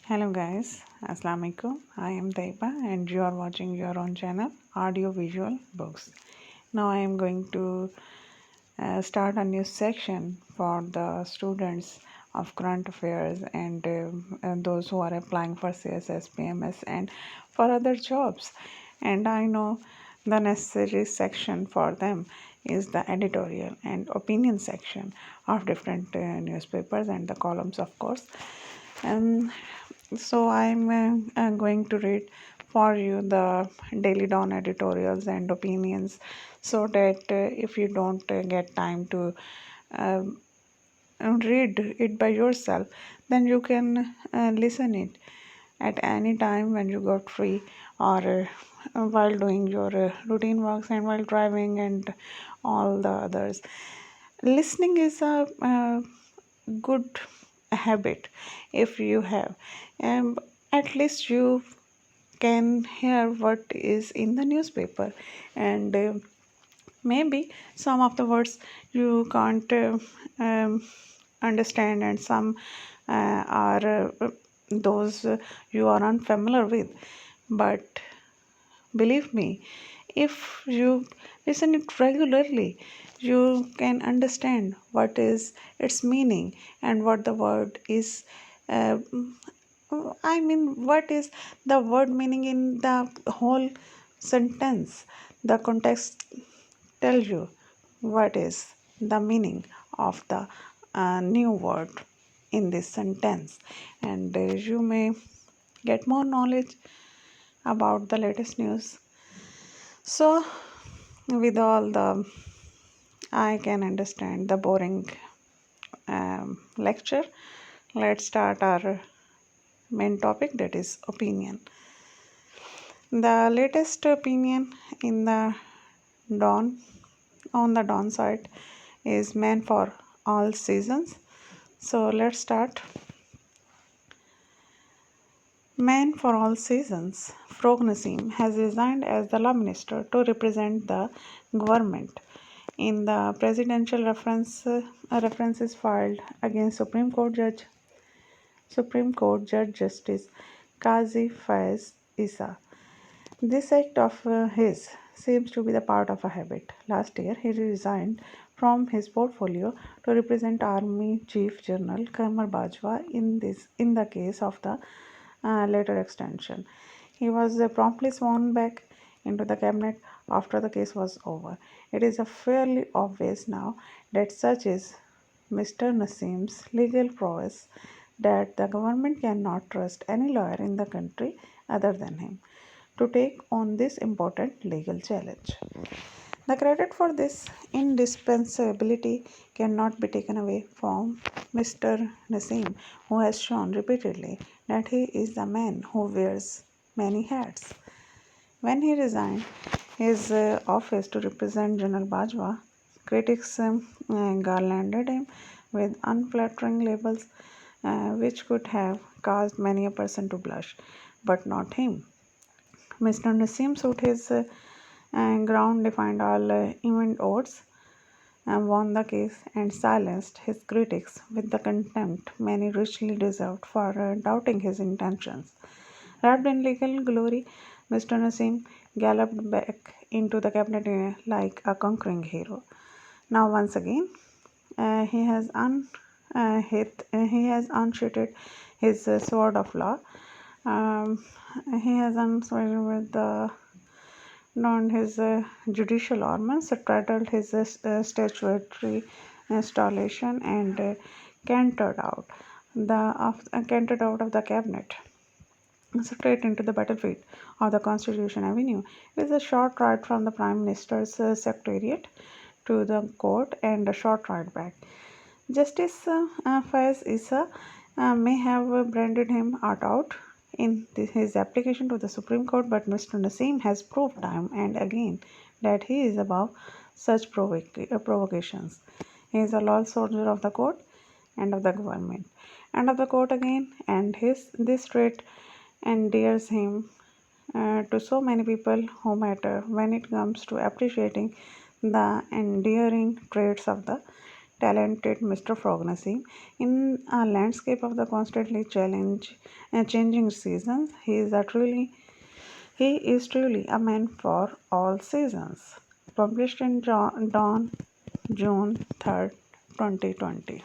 Hello guys, Assalamualaikum. I am Taiba and you are watching your own channel Audio Visual Books. Now I am going to start a new section for the students of current affairs and those who are applying for CSS, PMS and for other jobs. And I know the necessary section for them is the editorial and opinion section of different newspapers and the columns, of course. And so I'm going to read for you the Daily Dawn editorials and opinions so that if you don't get time to uh, read it by yourself, then you can listen it at any time when you got free or while doing your routine works and while driving and all the others. Listening is a good habit if you have, and at least you can hear what is in the newspaper, and maybe some of the words you can't understand, and some are those you are unfamiliar with. But believe me, if you listen it regularly, you can understand what is its meaning and what the word is. Uh, what is the word meaning in the whole sentence? The context tells you what is the meaning of the new word in this sentence, and you may get more knowledge about the latest news. So, with all the I can understand the boring lecture, let's start our main topic, that is opinion. The latest opinion in the dawn on the dawn side is man for all seasons. So let's start. Man for all seasons. Frog Nassim has resigned as the law minister to represent the government in the presidential references filed against Supreme Court Judge Justice Kazi Faiz Issa. This act of his seems to be the part of a habit. Last year, he resigned from his portfolio to represent Army Chief General Karmal Bajwa in the case of the later extension. He was promptly sworn back into the cabinet after the case was over. It is fairly obvious now that such is Mr. Nassim's legal prowess that the government cannot trust any lawyer in the country other than him to take on this important legal challenge. The credit for this indispensability cannot be taken away from Mr. Nassim, who has shown repeatedly that he is the man who wears many hats. When he resigned his office to represent General Bajwa, critics garlanded him with unflattering labels which could have caused many a person to blush, but not him. Mr. Nassim stood his ground, defined all event odds, and won the case and silenced his critics with the contempt many richly deserved for doubting his intentions. Wrapped in legal glory, Mr. Nassim galloped back into the cabinet like a conquering hero. Now, once again, he has unsheathed his sword of law. Um, he has unsworded with the donned his judicial ornaments, straddled his statutory installation, and cantered out of the cabinet straight into the battlefield of the Constitution Avenue. It is a short ride from the Prime Minister's secretariat to the court and a short ride back. Justice Faiz Issa may have branded him out in his application to the Supreme Court, but Mr. Nassim has proved time and again that he is above such provocations. He is a loyal soldier of the court and of the government, and of the court again, and this trait endears him to so many people who matter when it comes to appreciating the endearing traits of the talented Mr. Frognacy. In a landscape of the constantly changing seasons, he is truly a man for all seasons. Published in Dawn, June 3rd, 2020.